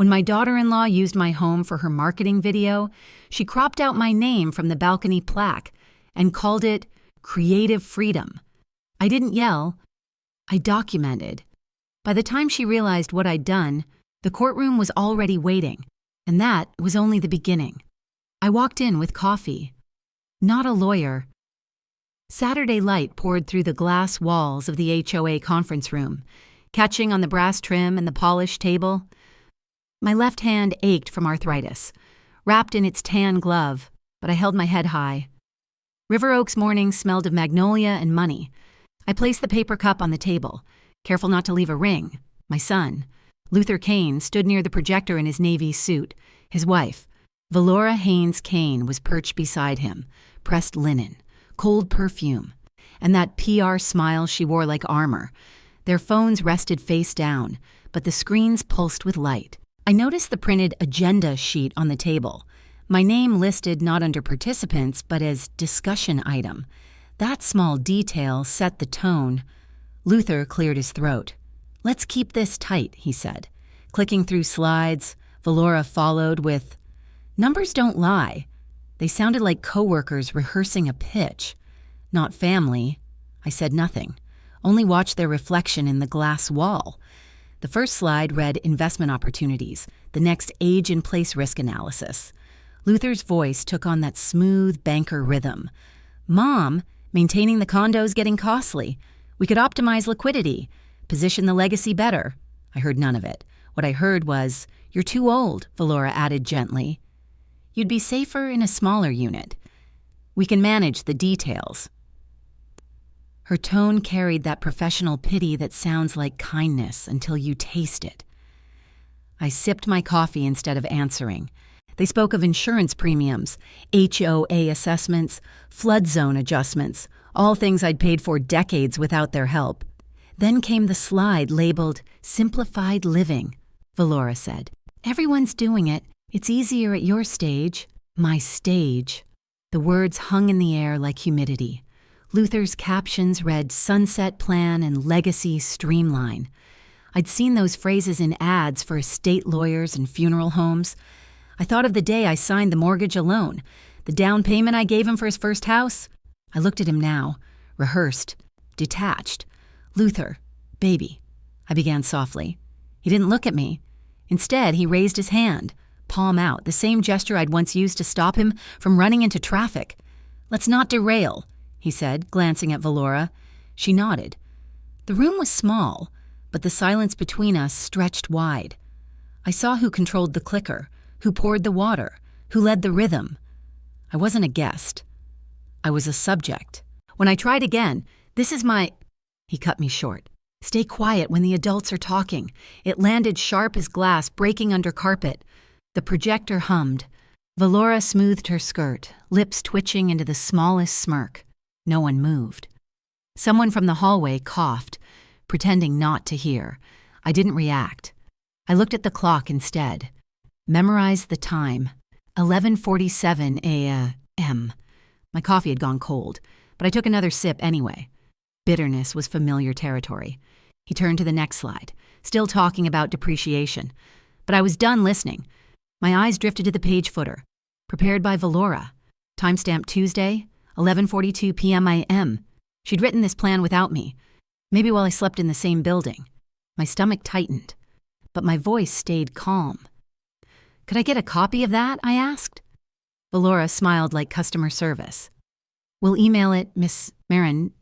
When my daughter-in-law used my home for her marketing video, she cropped out my name from the balcony plaque and called it Creative Freedom. I didn't yell. I documented. By the time she realized what I'd done, the courtroom was already waiting, and that was only the beginning. I walked in with coffee. Not a lawyer. Saturday light poured through the glass walls of the HOA conference room, catching on the brass trim and the polished table. My left hand ached from arthritis, wrapped in its tan glove, but I held my head high. River Oaks mornings smelled of magnolia and money. I placed the paper cup on the table, careful not to leave a ring. My son, Luther Kane, stood near the projector in his navy suit. His wife, Valora Haynes Kane, was perched beside him, pressed linen, cold perfume, and that PR smile she wore like armor. Their phones rested face down, but the screens pulsed with light. I noticed the printed agenda sheet on the table. My name listed not under participants, but as discussion item. That small detail set the tone. Luther cleared his throat. "Let's keep this tight," he said. Clicking through slides, Valora followed with, "Numbers don't lie." They sounded like coworkers rehearsing a pitch. Not family. I said nothing, only watched their reflection in the glass wall. The first slide read investment opportunities, the next age-in-place risk analysis. Luther's voice took on that smooth banker rhythm. "Mom, maintaining the condo's getting costly. We could optimize liquidity, position the legacy better." I heard none of it. What I heard was, "You're too old," Valora added gently. "You'd be safer in a smaller unit. We can manage the details." Her tone carried that professional pity that sounds like kindness until you taste it. I sipped my coffee instead of answering. They spoke of insurance premiums, HOA assessments, flood zone adjustments, all things I'd paid for decades without their help. Then came the slide labeled Simplified Living. Valora said, "Everyone's doing it. It's easier at your stage." My stage. The words hung in the air like humidity. Luther's captions read Sunset Plan and Legacy Streamline. I'd seen those phrases in ads for estate lawyers and funeral homes. I thought of the day I signed the mortgage alone, the down payment I gave him for his first house. I looked at him now, rehearsed, detached. "Luther, baby," I began softly. He didn't look at me. Instead, he raised his hand, palm out, the same gesture I'd once used to stop him from running into traffic. "Let's not derail," he said, glancing at Valora. She nodded. The room was small, but the silence between us stretched wide. I saw who controlled the clicker, who poured the water, who led the rhythm. I wasn't a guest. I was a subject. When I tried again, "This is my—" He cut me short. "Stay quiet when the adults are talking." It landed sharp as glass breaking under carpet. The projector hummed. Valora smoothed her skirt, lips twitching into the smallest smirk. No one moved. Someone from the hallway coughed, pretending not to hear. I didn't react. I looked at the clock instead. Memorized the time. 11:47 a.m. My coffee had gone cold, but I took another sip anyway. Bitterness was familiar territory. He turned to the next slide, still talking about depreciation. But I was done listening. My eyes drifted to the page footer. Prepared by Valora. Timestamp Tuesday, 11:42 p.m. a.m. She'd written this plan without me. Maybe while I slept in the same building. My stomach tightened, but my voice stayed calm. "Could I get a copy of that?" I asked. Valora smiled like customer service. "We'll email it, Miss Maren.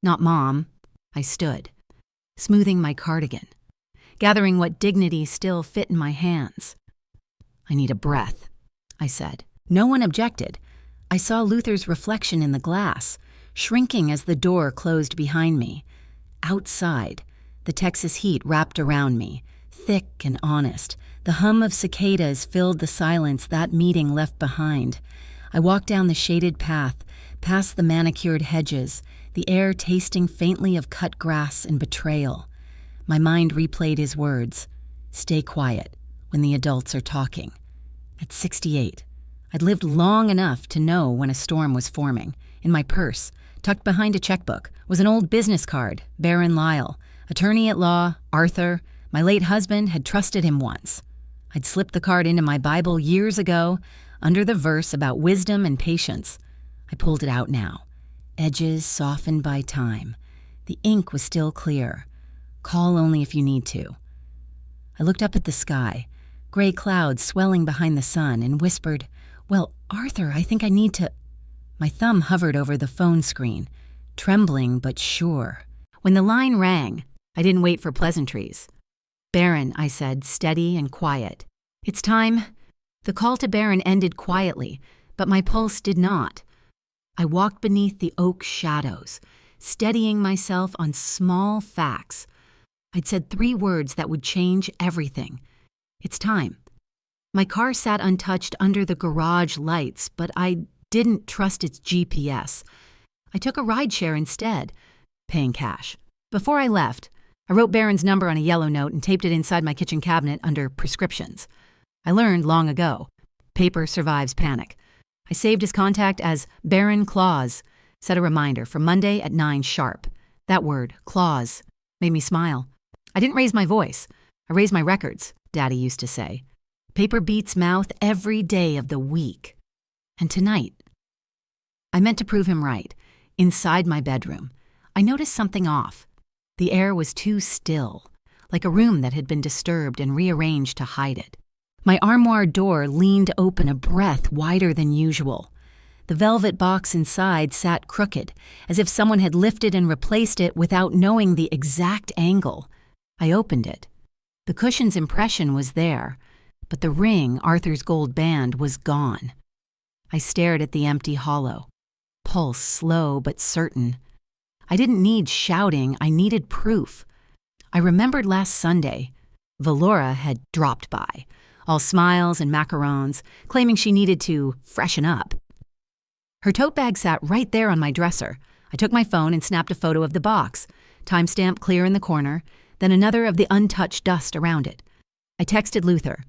Not Mom." I stood, smoothing my cardigan, gathering what dignity still fit in my hands. "I need a breath," I said. No one objected. I saw Luther's reflection in the glass, shrinking as the door closed behind me. Outside, the Texas heat wrapped around me, thick and honest. The hum of cicadas filled the silence that meeting left behind. I walked down the shaded path, past the manicured hedges, the air tasting faintly of cut grass and betrayal. My mind replayed his words, "Stay quiet when the adults are talking." At 68, I'd lived long enough to know when a storm was forming. In my purse, tucked behind a checkbook, was an old business card, Baron Lyle, attorney at law, Arthur, My late husband had trusted him once. I'd slipped the card into my Bible years ago, under the verse about wisdom and patience. I pulled it out now. Edges softened by time. The ink was still clear. Call only if you need to. I looked up at the sky, gray clouds swelling behind the sun, and whispered, "Well, Arthur, I think I need to—" My thumb hovered over the phone screen, trembling but sure. When the line rang, I didn't wait for pleasantries. "Baron," I said, steady and quiet. "It's time." The call to Baron ended quietly, but my pulse did not. I walked beneath the oak shadows, steadying myself on small facts. I'd said 3 words that would change everything. It's time. My car sat untouched under the garage lights, but I didn't trust its GPS. I took a rideshare instead, paying cash. Before I left, I wrote Baron's number on a yellow note and taped it inside my kitchen cabinet under prescriptions. I learned long ago, paper survives panic. I saved his contact as Baron Claus, set a reminder for Monday at 9 sharp. That word, Claus, made me smile. I didn't raise my voice. I raised my records, Daddy used to say. Paper beats mouth every day of the week. And tonight, I meant to prove him right. Inside my bedroom, I noticed something off. The air was too still, like a room that had been disturbed and rearranged to hide it. My armoire door leaned open a breath wider than usual. The velvet box inside sat crooked, as if someone had lifted and replaced it without knowing the exact angle. I opened it. The cushion's impression was there, but the ring, Arthur's gold band, was gone. I stared at the empty hollow, pulse slow but certain. I didn't need shouting, I needed proof. I remembered last Sunday, Valora had dropped by, all smiles and macarons, claiming she needed to freshen up. Her tote bag sat right there on my dresser. I took my phone and snapped a photo of the box, timestamp clear in the corner, then another of the untouched dust around it. I texted Luther.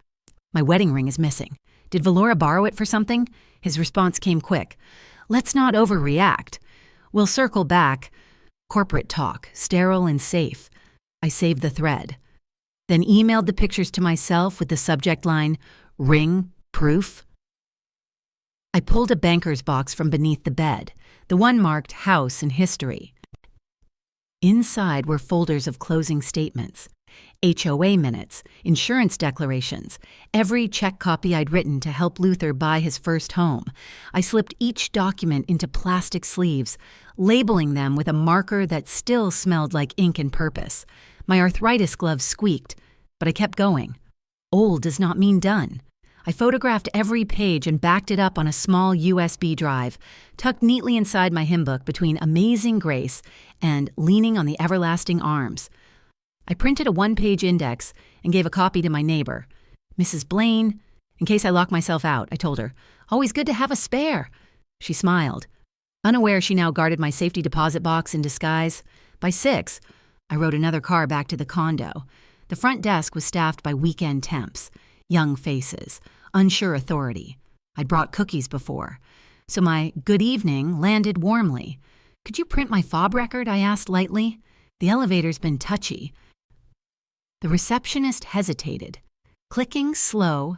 "My wedding ring is missing. Did Valora borrow it for something?" His response came quick. "Let's not overreact. We'll circle back. Corporate talk, sterile and safe." I saved the thread. Then emailed the pictures to myself with the subject line, "Ring, proof." I pulled a banker's box from beneath the bed, the one marked House and History. Inside were folders of closing statements, HOA minutes, insurance declarations, every check copy I'd written to help Luther buy his first home. I slipped each document into plastic sleeves, labeling them with a marker that still smelled like ink and purpose. My arthritis gloves squeaked, but I kept going. Old does not mean done. I photographed every page and backed it up on a small USB drive, tucked neatly inside my hymn book between Amazing Grace and Leaning on the Everlasting Arms. I printed a 1-page index and gave a copy to my neighbor. "Mrs. Blaine, in case I lock myself out," I told her. "Always good to have a spare." She smiled. Unaware she now guarded my safety deposit box in disguise. By 6, I rode another car back to the condo. The front desk was staffed by weekend temps, young faces, unsure authority. I'd brought cookies before, so my "good evening" landed warmly. "Could you print my fob record?" I asked lightly. "The elevator's been touchy." The receptionist hesitated, clicking slow.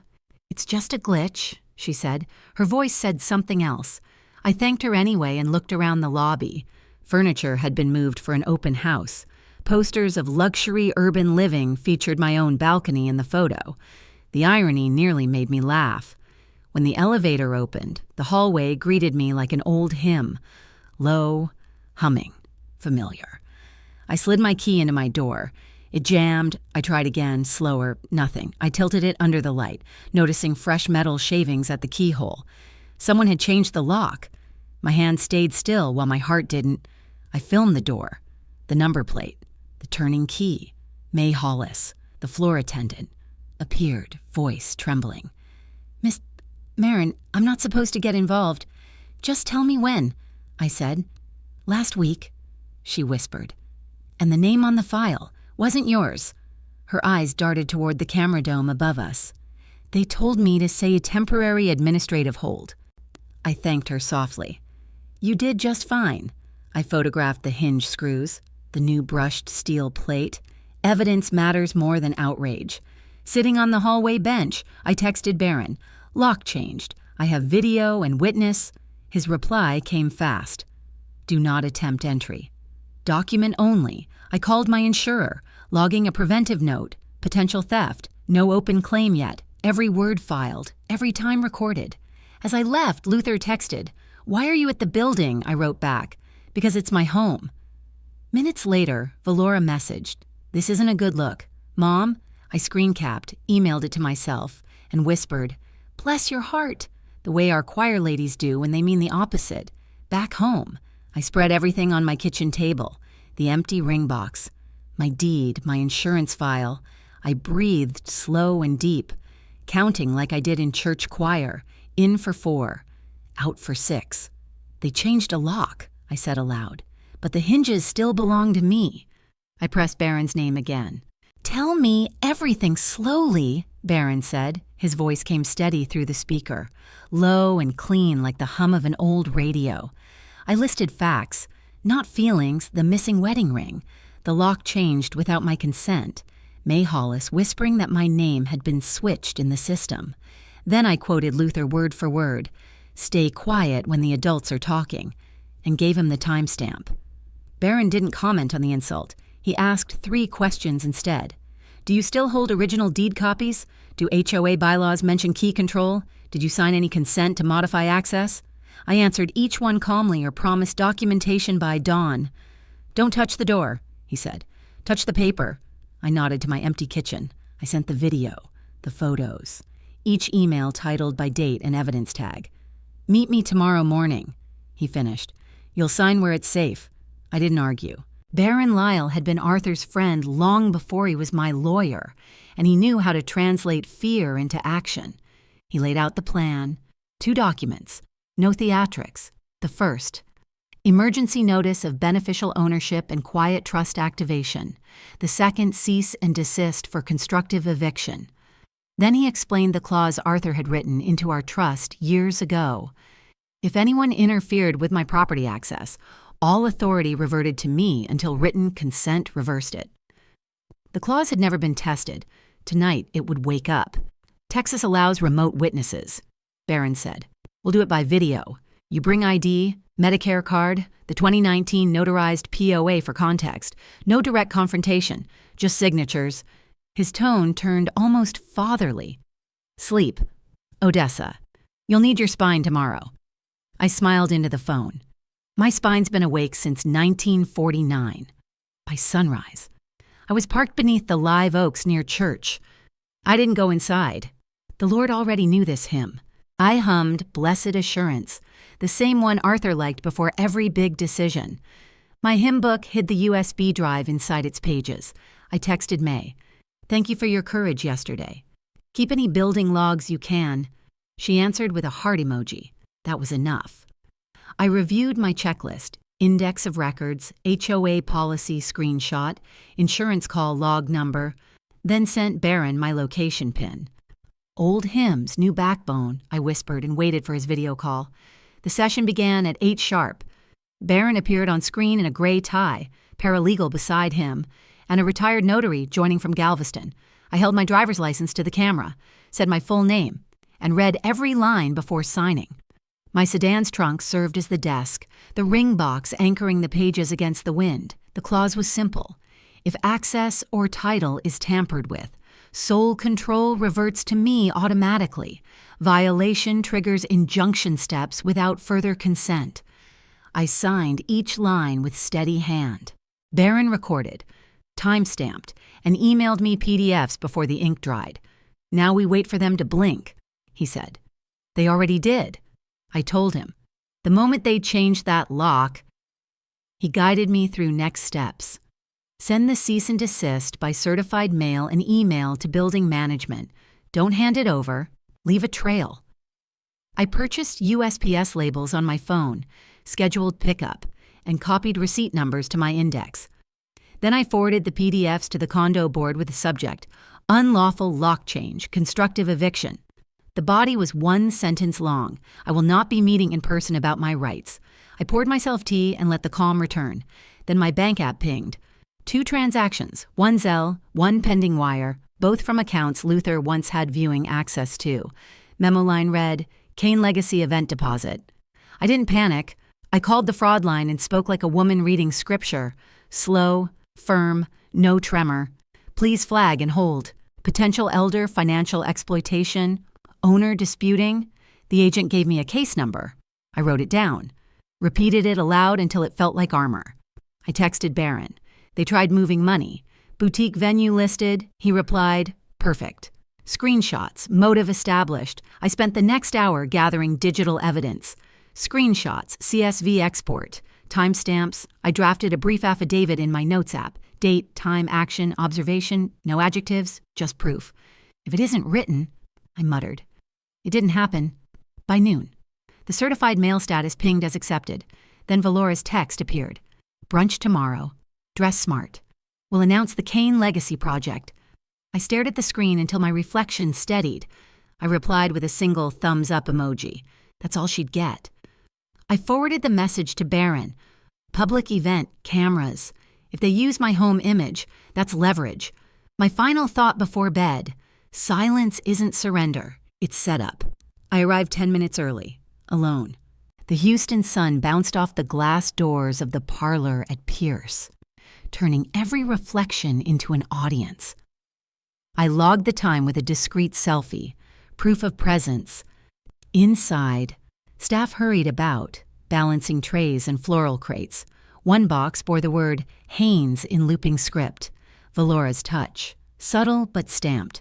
"It's just a glitch," she said. Her voice said something else. I thanked her anyway and looked around the lobby. Furniture had been moved for an open house. Posters of luxury urban living featured my own balcony in the photo. The irony nearly made me laugh. When the elevator opened, the hallway greeted me like an old hymn. Low, humming, familiar. I slid my key into my door. It jammed. I tried again, slower, nothing. I tilted it under the light, noticing fresh metal shavings at the keyhole. Someone had changed the lock. My hand stayed still while my heart didn't. I filmed the door, the number plate, the turning key. May Hollis, the floor attendant, appeared, voice trembling. "Miss Maren, I'm not supposed to get involved. Just tell me when," I said. "Last week," she whispered. "And the name on the file wasn't yours." Her eyes darted toward the camera dome above us. "They told me to say temporary administrative hold." I thanked her softly. "You did just fine." I photographed the hinge screws, the new brushed steel plate, Evidence matters more than outrage. Sitting on the hallway bench, I texted Barron. Lock changed. I have video and witness. His reply came fast. Do not attempt entry. Document only. I called my insurer, logging a preventive note. Potential theft. No open claim yet. Every word filed. Every time recorded. As I left, Luther texted. Why are you at the building? I wrote back. Because it's my home. Minutes later, Valora messaged. This isn't a good look. Mom? I screen capped, emailed it to myself, and whispered, bless your heart, the way our choir ladies do when they mean the opposite. Back home. I spread everything on my kitchen table, the empty ring box, my deed, my insurance file. I breathed slow and deep, counting like I did in church choir, in for 4, out for 6. They changed a lock, I said aloud, but the hinges still belong to me. I pressed Barron's name again. Tell me everything slowly, Barron said. His voice came steady through the speaker, low and clean like the hum of an old radio. I listed facts, not feelings, the missing wedding ring. The lock changed without my consent. May Hollis whispering that my name had been switched in the system. Then I quoted Luther word for word, stay quiet when the adults are talking, and gave him the timestamp. Barron didn't comment on the insult. He asked 3 questions instead. Do you still hold original deed copies? Do HOA bylaws mention key control? Did you sign any consent to modify access? I answered each one calmly or promised documentation by dawn. Don't touch the door, he said. Touch the paper. I nodded to my empty kitchen. I sent the video, the photos, each email titled by date and evidence tag. Meet me tomorrow morning, he finished. You'll sign where it's safe. I didn't argue. Barron Lyle had been Arthur's friend long before he was my lawyer, and he knew how to translate fear into action. He laid out the plan, 2 documents, no theatrics. The first, emergency notice of beneficial ownership and quiet trust activation. The second, cease and desist for constructive eviction. Then he explained the clause Arthur had written into our trust years ago. If anyone interfered with my property access, all authority reverted to me until written consent reversed it. The clause had never been tested. Tonight, it would wake up. Texas allows remote witnesses, Barron said. We'll do it by video. You bring ID, Medicare card, the 2019 notarized POA for context. No direct confrontation, just signatures. His tone turned almost fatherly. Sleep. Odessa. You'll need your spine tomorrow. I smiled into the phone. My spine's been awake since 1949. By sunrise. I was parked beneath the live oaks near church. I didn't go inside. The Lord already knew this hymn. I hummed Blessed Assurance, the same one Arthur liked before every big decision. My hymn book hid the USB drive inside its pages. I texted May. Thank you for your courage yesterday. Keep any building logs you can. She answered with a heart emoji. That was enough. I reviewed my checklist, index of records, HOA policy screenshot, insurance call log number, then sent Barron my location pin. Old hymns, new backbone, I whispered and waited for his video call. The session began at 8 sharp. Barron appeared on screen in a gray tie, paralegal beside him, and a retired notary joining from Galveston. I held my driver's license to the camera, said my full name, and read every line before signing. My sedan's trunk served as the desk, the ring box anchoring the pages against the wind. The clause was simple. If access or title is tampered with, sole control reverts to me automatically. Violation triggers injunction steps without further consent. I signed each line with steady hand. Barron recorded, time-stamped, and emailed me PDFs before the ink dried. Now we wait for them to blink, he said. They already did. I told him. The moment they changed that lock, he guided me through next steps. Send the cease and desist by certified mail and email to building management. Don't hand it over. Leave a trail. I purchased USPS labels on my phone, scheduled pickup, and copied receipt numbers to my index. Then I forwarded the PDFs to the condo board with the subject, Unlawful Lock Change, Constructive Eviction. The body was 1 sentence long. I will not be meeting in person about my rights. I poured myself tea and let the calm return. Then my bank app pinged. 2 transactions, one Zelle, one pending wire, both from accounts Luther once had viewing access to. Memo line read, Kane Legacy Event Deposit. I didn't panic. I called the fraud line and spoke like a woman reading scripture. Slow, firm, no tremor. Please flag and hold. Potential elder financial exploitation. Owner disputing. The agent gave me a case number. I wrote it down. Repeated it aloud until it felt like armor. I texted Barron. They tried moving money. Boutique venue listed. He replied, perfect. Screenshots, motive established. I spent the next hour gathering digital evidence. Screenshots, CSV export. Timestamps. I drafted a brief affidavit in my notes app. Date, time, action, observation, no adjectives, just proof. If it isn't written, I muttered. It didn't happen. By noon. The certified mail status pinged as accepted. Then Valora's text appeared. Brunch tomorrow. Dress smart. We'll announce the Kane Legacy Project. I stared at the screen until my reflection steadied. I replied with a single thumbs-up emoji. That's all she'd get. I forwarded the message to Barron. Public event, cameras. If they use my home image, that's leverage. My final thought before bed. Silence isn't surrender. It's setup. I arrived 10 minutes early. Alone. The Houston sun bounced off the glass doors of the parlor at Pierce, turning every reflection into an audience. I logged the time with a discreet selfie, proof of presence. Inside, staff hurried about, balancing trays and floral crates. One box bore the word Haynes in looping script. Valora's touch, subtle but stamped.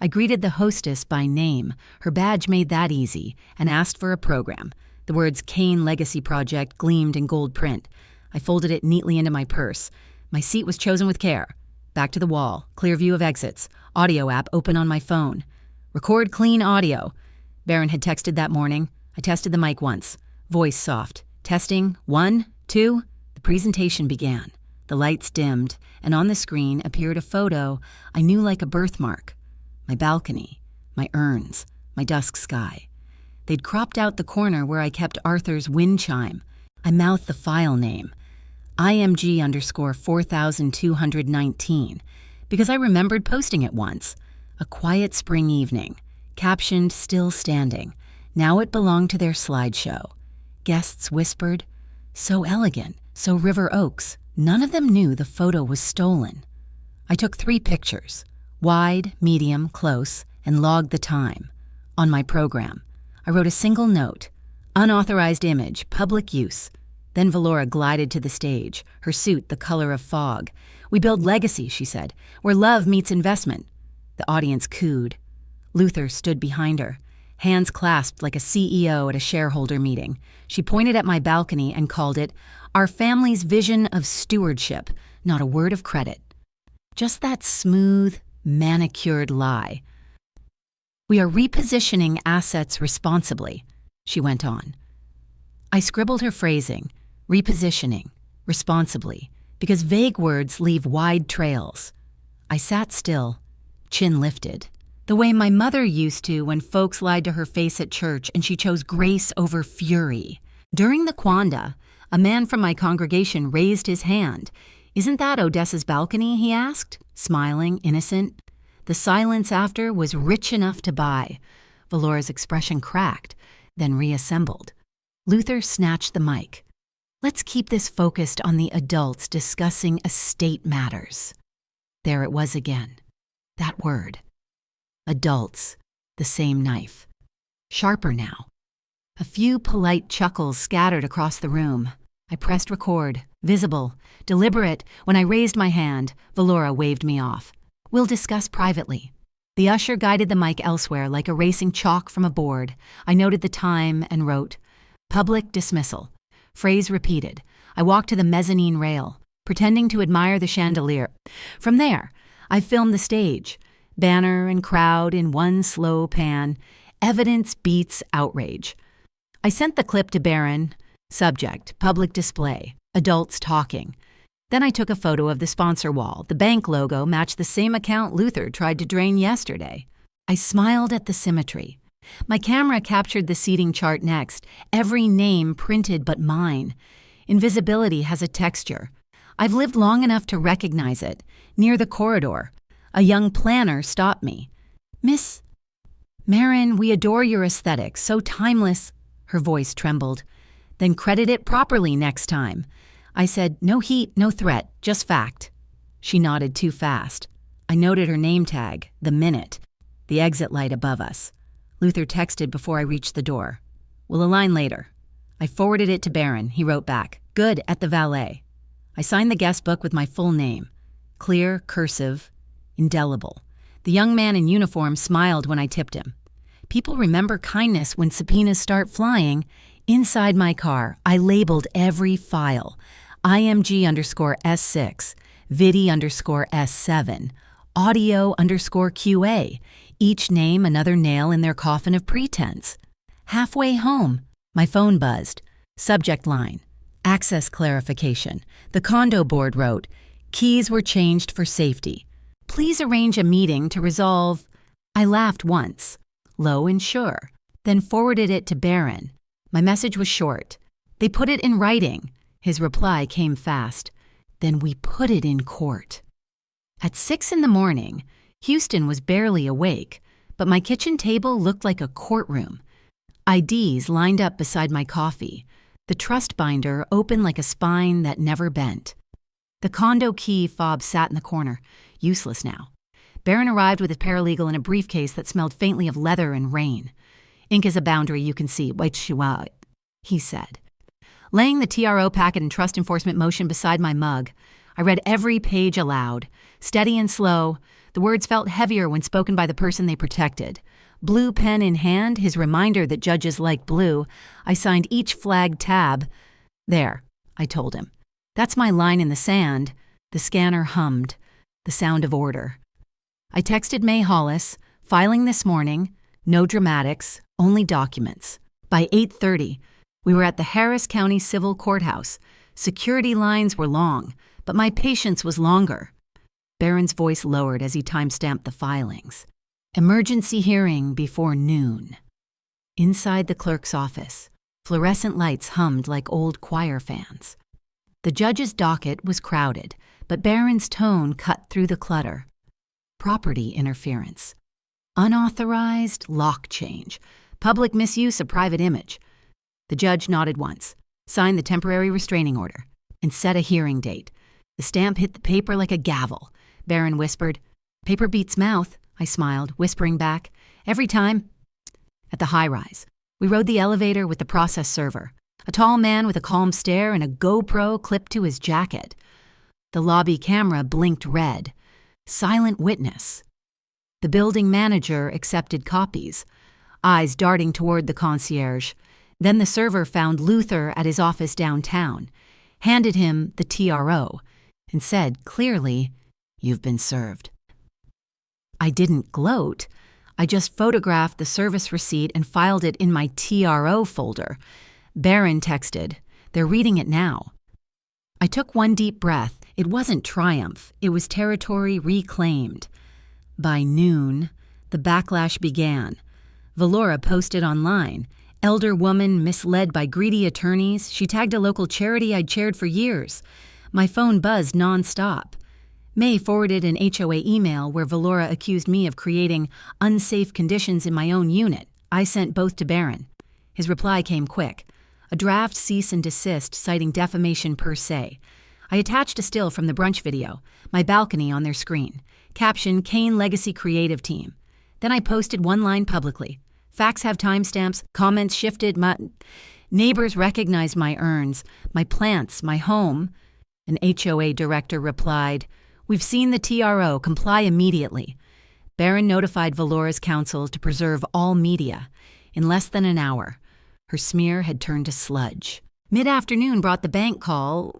I greeted the hostess by name. Her badge made that easy, and asked for a program. The words Kane Legacy Project gleamed in gold print. I folded it neatly into my purse. My seat was chosen with care. Back to the wall, clear view of exits. Audio app open on my phone. Record clean audio. Barron had texted that morning. I tested the mic once. Voice soft. Testing, 1, 2. The presentation began. The lights dimmed, and on the screen appeared a photo I knew like a birthmark. My balcony, my urns, my dusk sky. They'd cropped out the corner where I kept Arthur's wind chime. I mouthed the file name, IMG_4219, because I remembered posting it once. A quiet spring evening, captioned Still Standing. Now it belonged to their slideshow. Guests whispered, so elegant, so River Oaks. None of them knew the photo was stolen. I took 3 pictures, wide, medium, close, and logged the time. On my program, I wrote a single note, unauthorized image, public use. Then Valora glided to the stage, her suit the color of fog. We build legacy, she said, where love meets investment. The audience cooed. Luther stood behind her, hands clasped like a CEO at a shareholder meeting. She pointed at my balcony and called it our family's vision of stewardship, not a word of credit. Just that smooth, manicured lie. We are repositioning assets responsibly, she went on. I scribbled her phrasing, repositioning, responsibly, because vague words leave wide trails. I sat still, chin lifted, the way my mother used to when folks lied to her face at church and she chose grace over fury. During the Quanda, a man from my congregation raised his hand. Isn't that Odessa's balcony, he asked, smiling, innocent. The silence after was rich enough to buy. Valora's expression cracked, then reassembled. Luther snatched the mic. Let's keep this focused on the adults discussing estate matters. There it was again. That word. Adults. The same knife. Sharper now. A few polite chuckles scattered across the room. I pressed record, visible, deliberate. When I raised my hand, Valora waved me off. We'll discuss privately. The usher guided the mic elsewhere like erasing chalk from a board. I noted the time and wrote, public dismissal. Phrase repeated. I walked to the mezzanine rail, pretending to admire the chandelier. From there, I filmed the stage. Banner and crowd in one slow pan. Evidence beats outrage. I sent the clip to Barron. Subject, public display, adults talking. Then I took a photo of the sponsor wall. The bank logo matched the same account Luther tried to drain yesterday. I smiled at the symmetry. My camera captured the seating chart next, every name printed but mine. Invisibility has a texture. I've lived long enough to recognize it. Near the corridor, a young planner stopped me. Miss Maren, we adore your aesthetic, so timeless. Her voice trembled. Then credit it properly next time. I said, no heat, no threat, just fact. She nodded too fast. I noted her name tag, the minute, the exit light above us. Luther texted before I reached the door. We'll align later. I forwarded it to Baron. He wrote back, good, at the valet. I signed the guest book with my full name. Clear, cursive, indelible. The young man in uniform smiled when I tipped him. People remember kindness when subpoenas start flying. Inside my car, I labeled every file. IMG_S6, Vidi_S7, Audio_QA, each name another nail in their coffin of pretense. Halfway home, my phone buzzed. Subject line, access clarification. The condo board wrote, keys were changed for safety. Please arrange a meeting to resolve. I laughed once, low and sure, then forwarded it to Baron. My message was short. They put it in writing. His reply came fast. Then we put it in court. At 6 a.m, Houston was barely awake, but my kitchen table looked like a courtroom. IDs lined up beside my coffee. The trust binder open like a spine that never bent. The condo key fob sat in the corner, useless now. Baron arrived with his paralegal in a briefcase that smelled faintly of leather and rain. Ink is a boundary you can see, he said. Laying the TRO packet in trust enforcement motion beside my mug, I read every page aloud. Steady and slow, the words felt heavier when spoken by the person they protected. Blue pen in hand, his reminder that judges like blue, I signed each flagged tab. There, I told him. That's my line in the sand. The scanner hummed, the sound of order. I texted May Hollis, filing this morning, no dramatics, only documents. By 8:30, we were at the Harris County Civil Courthouse. Security lines were long, but my patience was longer. Baron's voice lowered as he timestamped the filings. Emergency hearing before noon. Inside the clerk's office, fluorescent lights hummed like old choir fans. The judge's docket was crowded, but Baron's tone cut through the clutter. Property interference. Unauthorized lock change. Public misuse of private image. The judge nodded once, signed the temporary restraining order, and set a hearing date. The stamp hit the paper like a gavel. Baron whispered, "Paper beats mouth," I smiled, whispering back, "Every time." At the high-rise, we rode the elevator with the process server, a tall man with a calm stare and a GoPro clipped to his jacket. The lobby camera blinked red. Silent witness. The building manager accepted copies, eyes darting toward the concierge. Then the server found Luther at his office downtown, handed him the TRO, and said clearly, "You've been served." I didn't gloat. I just photographed the service receipt and filed it in my TRO folder. Baron texted, "They're reading it now." I took one deep breath. It wasn't triumph. It was territory reclaimed. By noon, the backlash began. Valora posted online. Elder woman misled by greedy attorneys. She tagged a local charity I'd chaired for years. My phone buzzed nonstop. May forwarded an HOA email where Valora accused me of creating unsafe conditions in my own unit. I sent both to Baron. His reply came quick. A draft cease and desist citing defamation per se. I attached a still from the brunch video, my balcony on their screen. Caption, Kane Legacy Creative Team. Then I posted one line publicly. Facts have timestamps, comments shifted, neighbors recognized my urns, my plants, my home. An HOA director replied, "We've seen the TRO, comply immediately." Baron notified Valora's counsel to preserve all media. In less than an hour, her smear had turned to sludge. Mid-afternoon brought the bank call.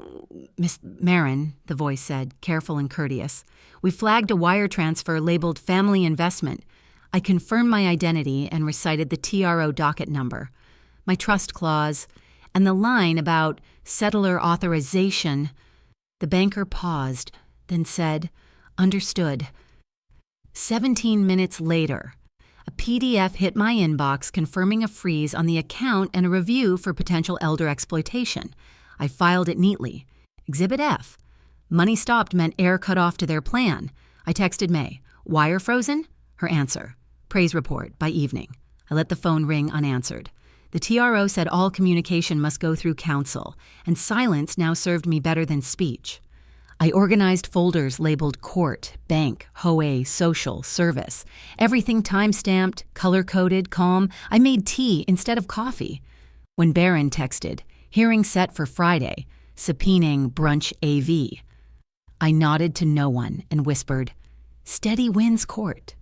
"Miss Maren," the voice said, careful and courteous. "We flagged a wire transfer labeled family investment." I confirmed my identity and recited the TRO docket number, my trust clause, and the line about settler authorization. The banker paused, then said, "Understood." 17 minutes later, a PDF hit my inbox confirming a freeze on the account and a review for potential elder exploitation. I filed it neatly. Exhibit F, Money stopped meant air cut off to their plan. I texted May. Wire frozen? Her answer. Praise report by evening. I let the phone ring unanswered. The TRO said all communication must go through counsel, and silence now served me better than speech. I organized folders labeled court, bank, HOA, social, service. Everything time-stamped, color-coded, calm. I made tea instead of coffee. When Barron texted, hearing set for Friday, subpoenaing brunch AV. I nodded to no one and whispered, steady wins court.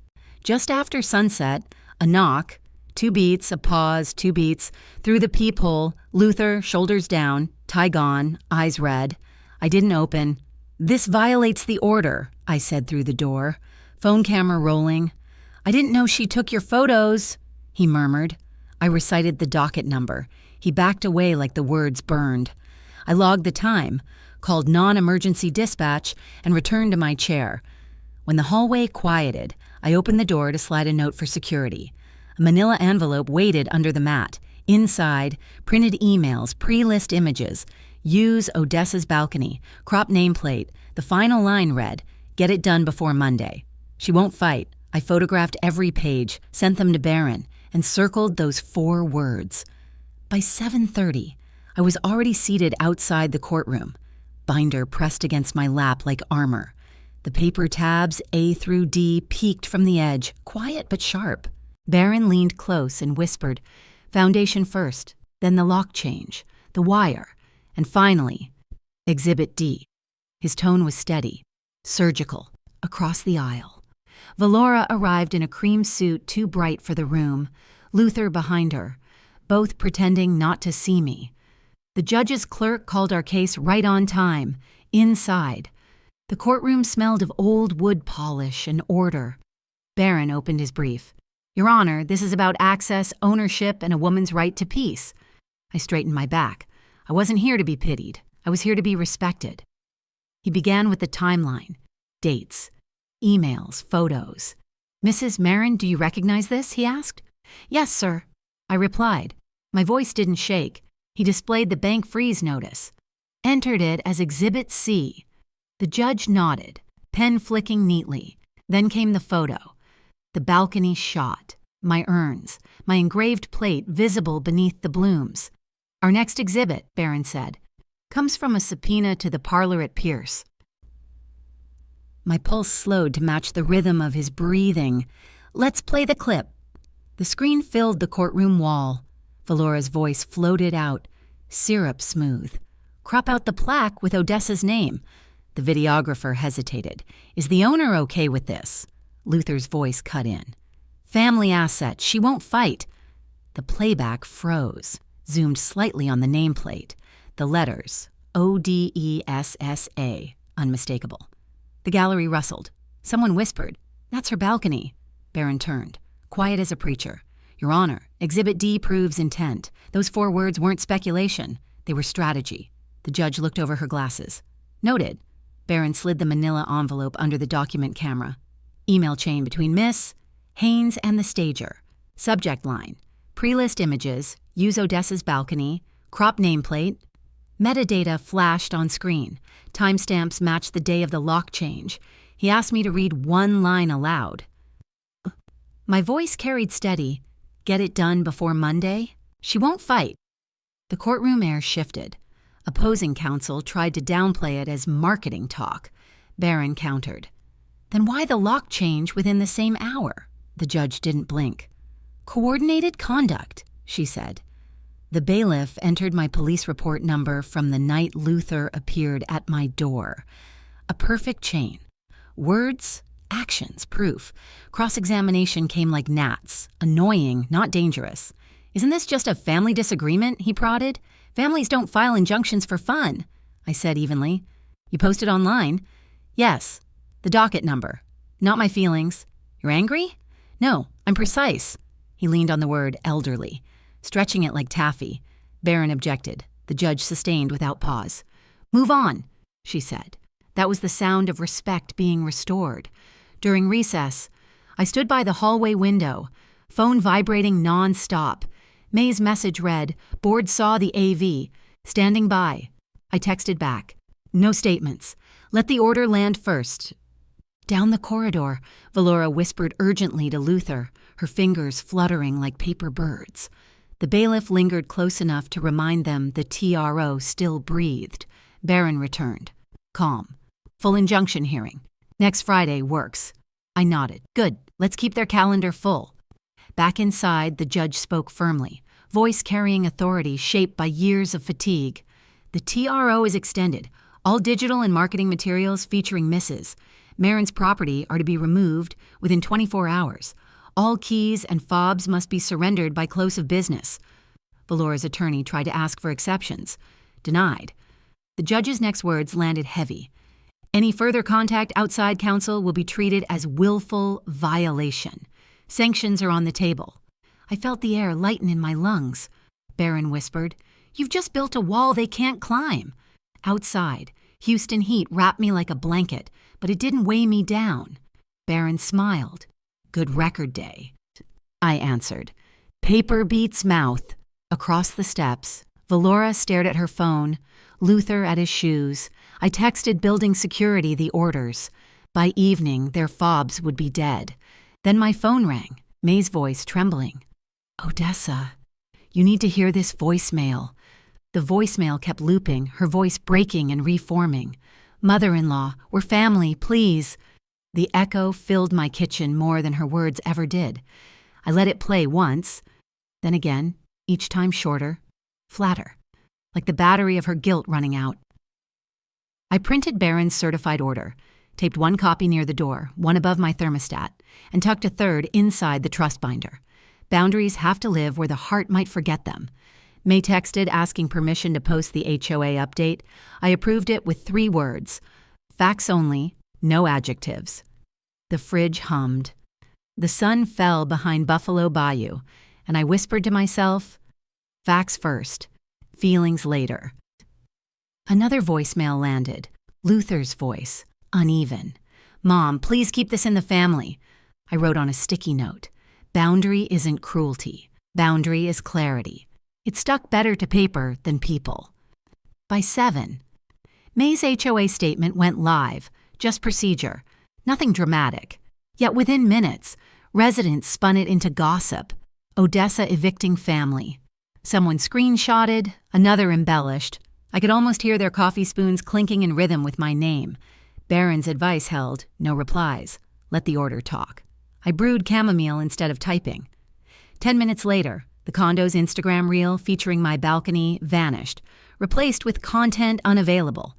Just after sunset, a knock, 2 beats, a pause, 2 beats, through the peephole, Luther, shoulders down, tie gone, eyes red. I didn't open. This violates the order, I said through the door, phone camera rolling. I didn't know she took your photos, he murmured. I recited the docket number. He backed away like the words burned. I logged the time, called non-emergency dispatch, and returned to my chair. When the hallway quieted, I opened the door to slide a note for security. A manila envelope waited under the mat. Inside, printed emails, pre-list images. Use Odessa's balcony, crop nameplate. The final line read, get it done before Monday. She won't fight. I photographed every page, sent them to Barron, and circled those 4 words. By 7:30, I was already seated outside the courtroom, binder pressed against my lap like armor. The paper tabs, A through D, peeked from the edge, quiet but sharp. Barron leaned close and whispered, foundation first, then the lock change, the wire, and finally, Exhibit D. His tone was steady, surgical, across the aisle. Valora arrived in a cream suit too bright for the room, Luther behind her, both pretending not to see me. The judge's clerk called our case right on time, inside. The courtroom smelled of old wood polish and order. Barron opened his brief. Your Honor, this is about access, ownership, and a woman's right to peace. I straightened my back. I wasn't here to be pitied. I was here to be respected. He began with the timeline, dates, emails, photos. Mrs. Maren, do you recognize this? He asked. Yes, sir. I replied. My voice didn't shake. He displayed the bank freeze notice. Entered it as Exhibit C. The judge nodded, pen flicking neatly. Then came the photo. The balcony shot, my urns, my engraved plate visible beneath the blooms. Our next exhibit, Barron said, comes from a subpoena to the parlor at Pierce. My pulse slowed to match the rhythm of his breathing. Let's play the clip. The screen filled the courtroom wall. Valora's voice floated out, syrup smooth. Crop out the plaque with Odessa's name. The videographer hesitated. Is the owner okay with this? Luther's voice cut in. Family asset, she won't fight. The playback froze, zoomed slightly on the nameplate. The letters, Odessa, unmistakable. The gallery rustled. Someone whispered, that's her balcony. Barron turned, quiet as a preacher. Your Honor, Exhibit D proves intent. Those 4 words weren't speculation. They were strategy. The judge looked over her glasses. Noted. Barron slid the manila envelope under the document camera. Email chain between Miss Haynes and the stager. Subject line. Pre-list images. Use Odessa's balcony. Crop nameplate. Metadata flashed on screen. Timestamps matched the day of the lock change. He asked me to read 1 line aloud. My voice carried steady. Get it done before Monday? She won't fight. The courtroom air shifted. Opposing counsel tried to downplay it as marketing talk. Barron countered. Then why the lock change within the same hour? The judge didn't blink. Coordinated conduct, she said. The bailiff entered my police report number from the night Luther appeared at my door. A perfect chain. Words, actions, proof. Cross-examination came like gnats. Annoying, not dangerous. Isn't this just a family disagreement? He prodded. Families don't file injunctions for fun, I said evenly. You posted online? Yes. The docket number. Not my feelings. You're angry? No, I'm precise. He leaned on the word elderly, stretching it like taffy. Barron objected. The judge sustained without pause. Move on, she said. That was the sound of respect being restored. During recess, I stood by the hallway window, phone vibrating non-stop. May's message read, board saw the AV. Standing by. I texted back. No statements. Let the order land first. Down the corridor, Valora whispered urgently to Luther, her fingers fluttering like paper birds. The bailiff lingered close enough to remind them the TRO still breathed. Baron returned. Calm. Full injunction hearing. Next Friday works. I nodded. Good. Let's keep their calendar full. Back inside, the judge spoke firmly, voice carrying authority shaped by years of fatigue. The TRO is extended. All digital and marketing materials featuring misses. Maren's property are to be removed within 24 hours. All keys and fobs must be surrendered by close of business. Valora's attorney tried to ask for exceptions. Denied. The judge's next words landed heavy. Any further contact outside counsel will be treated as willful violation. Sanctions are on the table. I felt the air lighten in my lungs. Baron whispered, You've just built a wall they can't climb. Outside, Houston heat wrapped me like a blanket, but it didn't weigh me down. Baron smiled. Good record day. I answered. Paper beats mouth. Across the steps, Valora stared at her phone, Luther at his shoes. I texted building security the orders. By evening, their fobs would be dead. Then my phone rang, May's voice trembling. Odessa, you need to hear this voicemail. The voicemail kept looping, her voice breaking and reforming. Mother-in-law, we're family, please. The echo filled my kitchen more than her words ever did. I let it play once, then again, each time shorter, flatter, like the battery of her guilt running out. I printed Baron's certified order, taped one copy near the door, one above my thermostat, and tucked a third inside the trust binder. Boundaries have to live where the heart might forget them. May texted asking permission to post the HOA update. I approved it with 3 words. Facts only, no adjectives. The fridge hummed. The sun fell behind Buffalo Bayou, and I whispered to myself, facts first, feelings later. Another voicemail landed. Luther's voice, uneven. Mom, please keep this in the family. I wrote on a sticky note. Boundary isn't cruelty. Boundary is clarity. It stuck better to paper than people. By 7. May's HOA statement went live, just procedure, nothing dramatic. Yet within minutes, residents spun it into gossip. Odessa evicting family. Someone screenshotted, another embellished. I could almost hear their coffee spoons clinking in rhythm with my name. Baron's advice held, no replies. Let the order talk. I brewed chamomile instead of typing. 10 minutes later, the condo's Instagram reel featuring my balcony vanished, replaced with content unavailable.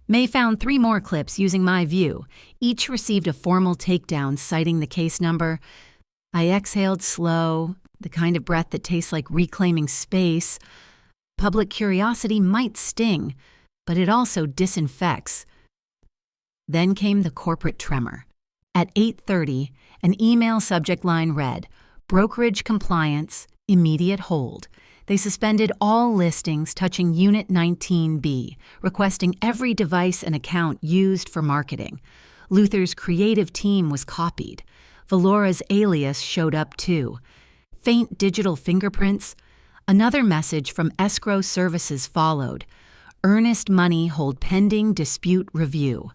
May found 3 more clips using my view. Each received a formal takedown citing the case number. I exhaled slow, the kind of breath that tastes like reclaiming space. Public curiosity might sting, but it also disinfects. Then came the corporate tremor. At 8:30, an email subject line read, Brokerage compliance, immediate hold. They suspended all listings touching Unit 19B, requesting every device and account used for marketing. Luther's creative team was copied. Valora's alias showed up too. Faint digital fingerprints. Another message from escrow services followed. Earnest money hold pending dispute review.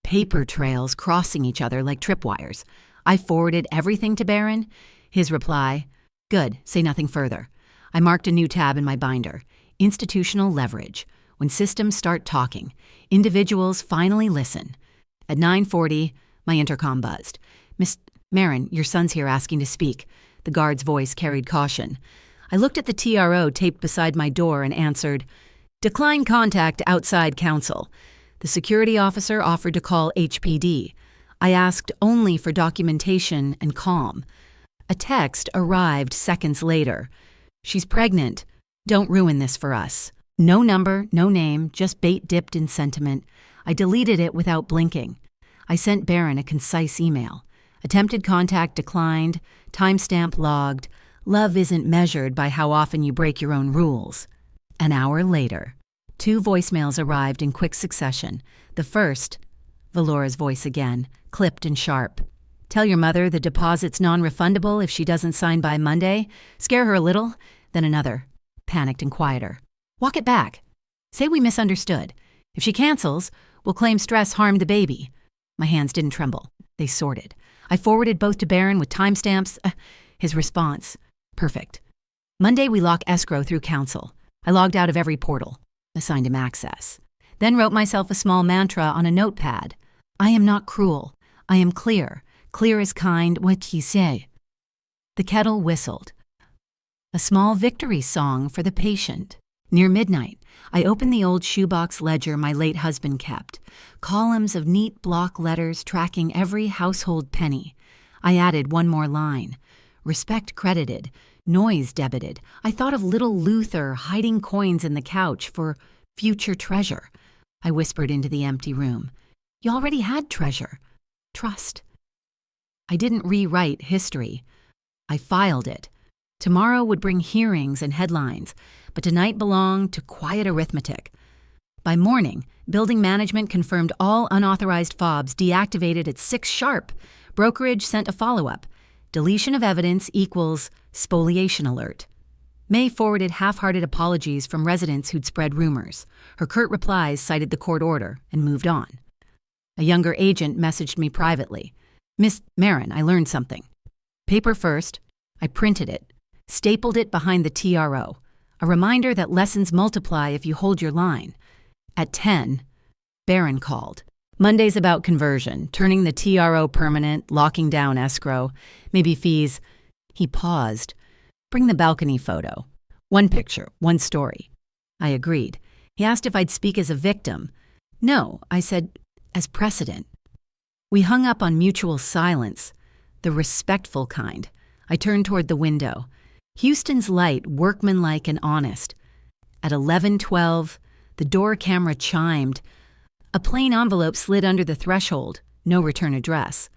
Paper trails crossing each other like tripwires. I forwarded everything to Baron. His reply, Good, say nothing further. I marked a new tab in my binder. Institutional leverage. When systems start talking, individuals finally listen. At 9:40, my intercom buzzed. Miss Maren, your son's here asking to speak. The guard's voice carried caution. I looked at the TRO taped beside my door and answered, Decline contact outside counsel. The security officer offered to call HPD. I asked only for documentation and calm. A text arrived seconds later. She's pregnant. Don't ruin this for us. No number, no name, just bait dipped in sentiment. I deleted it without blinking. I sent Baron a concise email. Attempted contact declined, timestamp logged. Love isn't measured by how often you break your own rules. An hour later, 2 voicemails arrived in quick succession. The first, Valora's voice again, clipped and sharp. Tell your mother the deposit's non-refundable if she doesn't sign by Monday. Scare her a little. Then another, panicked and quieter. Walk it back. Say we misunderstood. If she cancels, we'll claim stress harmed the baby. My hands didn't tremble. They sorted. I forwarded both to Barron with timestamps. His response, perfect. Monday, we lock escrow through counsel. I logged out of every portal, assigned him access. Then wrote myself a small mantra on a notepad. I am not cruel. I am clear. Clear as kind, what ye say. The kettle whistled. A small victory song for the patient. Near midnight, I opened the old shoebox ledger my late husband kept. Columns of neat block letters tracking every household penny. I added one more line. Respect credited. Noise debited. I thought of little Luther hiding coins in the couch for future treasure. I whispered into the empty room. You already had treasure. Trust. I didn't rewrite history. I filed it. Tomorrow would bring hearings and headlines, but tonight belonged to quiet arithmetic. By morning, building management confirmed all unauthorized fobs deactivated at 6 sharp. Brokerage sent a follow-up. Deletion of evidence equals spoliation alert. May forwarded half-hearted apologies from residents who'd spread rumors. Her curt replies cited the court order and moved on. A younger agent messaged me privately. Miss Maren, I learned something. Paper first. I printed it, stapled it behind the TRO. A reminder that lessons multiply if you hold your line. At 10, Barron called. Monday's about conversion, turning the TRO permanent, locking down escrow, maybe fees. He paused. Bring the balcony photo. One picture, one story. I agreed. He asked if I'd speak as a victim. No, I said, as precedent. We hung up on mutual silence, the respectful kind. I turned toward the window. Houston's light, workmanlike and honest. At 11:12, the door camera chimed. A plain envelope slid under the threshold. No return address.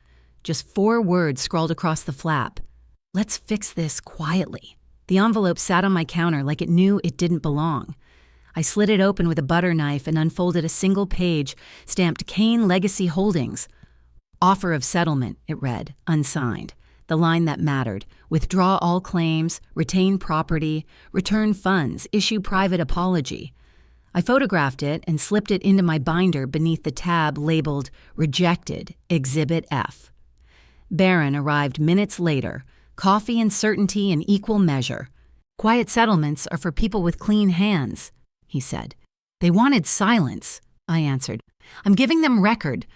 Just 4 words scrawled across the flap. Let's fix this quietly. The envelope sat on my counter like it knew it didn't belong. I slid it open with a butter knife and unfolded a single page stamped Kane Legacy Holdings. Offer of settlement, it read, unsigned. The line that mattered: withdraw all claims, retain property, return funds, issue private apology. I photographed it and slipped it into my binder beneath the tab labeled Rejected, Exhibit F. Barron arrived minutes later, coffee and certainty in equal measure. Quiet settlements are for people with clean hands, he said. They wanted silence, I answered. I'm giving them record.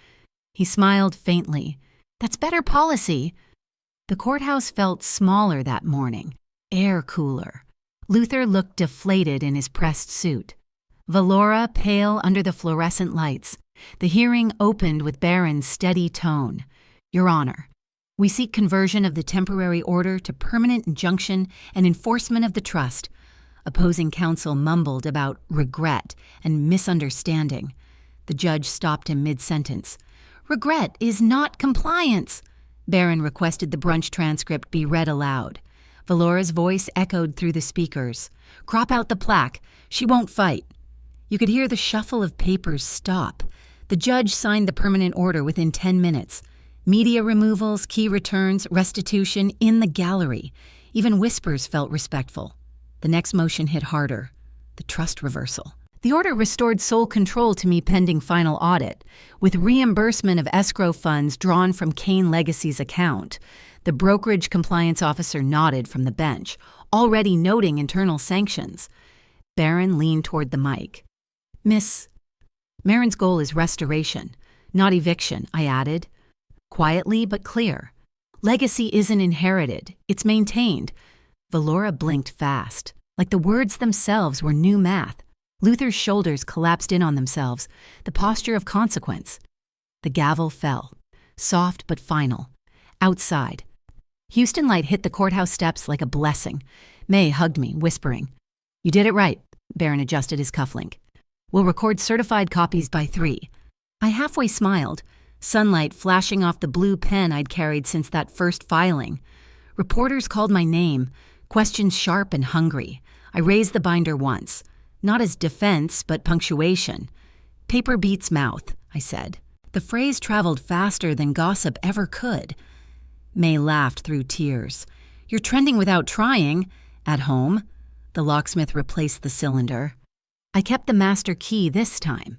He smiled faintly. That's better policy. The courthouse felt smaller that morning, air cooler. Luther looked deflated in his pressed suit. Valora pale under the fluorescent lights. The hearing opened with Barron's steady tone. Your Honor, we seek conversion of the temporary order to permanent injunction and enforcement of the trust. Opposing counsel mumbled about regret and misunderstanding. The judge stopped him mid-sentence. Regret is not compliance. Barron requested the brunch transcript be read aloud. Valora's voice echoed through the speakers. Crop out the plaque. She won't fight. You could hear the shuffle of papers stop. The judge signed the permanent order within 10 minutes. Media removals, key returns, restitution in the gallery. Even whispers felt respectful. The next motion hit harder. The trust reversal. The order restored sole control to me pending final audit, with reimbursement of escrow funds drawn from Kane Legacy's account. The brokerage compliance officer nodded from the bench, already noting internal sanctions. Barron leaned toward the mic. Miss, Maren's goal is restoration, not eviction, I added. Quietly but clear. Legacy isn't inherited, it's maintained. Valora blinked fast, like the words themselves were new math. Luther's shoulders collapsed in on themselves, the posture of consequence. The gavel fell, soft but final. Outside. Houston light hit the courthouse steps like a blessing. May hugged me, whispering. You did it right, Barron adjusted his cufflink. We'll record certified copies by 3. I halfway smiled, sunlight flashing off the blue pen I'd carried since that first filing. Reporters called my name, questions sharp and hungry. I raised the binder once. Not as defense, but punctuation. Paper beats mouth, I said. The phrase traveled faster than gossip ever could. May laughed through tears. You're trending without trying. At home. The locksmith replaced the cylinder. I kept the master key this time.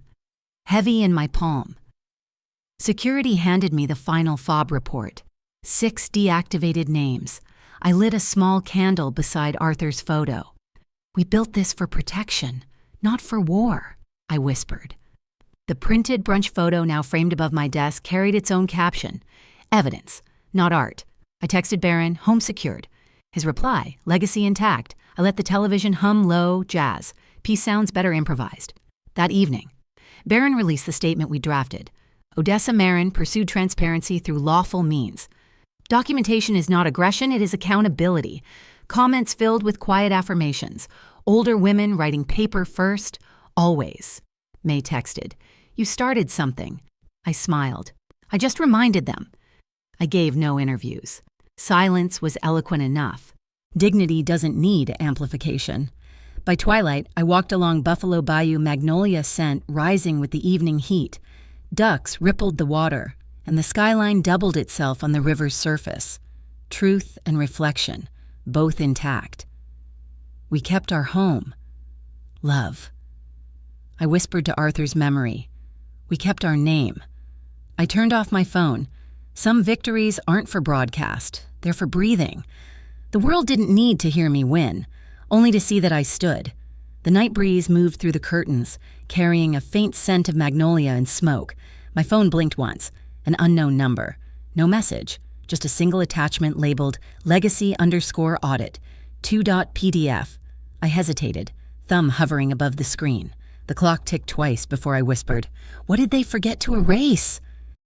heavy in my palm. Security handed me the final fob report. 6 deactivated names. I lit a small candle beside Arthur's photo. "We built this for protection, not for war," I whispered. The printed brunch photo now framed above my desk carried its own caption. "Evidence, not art." I texted Barron, "Home secured." His reply, "Legacy intact. I let the television hum low jazz. Peace sounds better improvised." That evening, Barron released the statement we drafted. Odessa Maren pursued transparency through lawful means. Documentation is not aggression, it is accountability. Comments filled with quiet affirmations. Older women writing paper first, always. May texted, "You started something." I smiled. I just reminded them. I gave no interviews. Silence was eloquent enough. Dignity doesn't need amplification. By twilight, I walked along Buffalo Bayou, magnolia scent rising with the evening heat. Ducks rippled the water, and the skyline doubled itself on the river's surface. Truth and reflection, both intact. We kept our home. Love. I whispered to Arthur's memory. We kept our name. I turned off my phone. Some victories aren't for broadcast. They're for breathing. The world didn't need to hear me win, only to see that I stood. The night breeze moved through the curtains, carrying a faint scent of magnolia and smoke. My phone blinked once. An unknown number. No message, just a single attachment labeled legacy_audit, 2.pdf. I hesitated, thumb hovering above the screen. The clock ticked twice before I whispered, "What did they forget to erase?"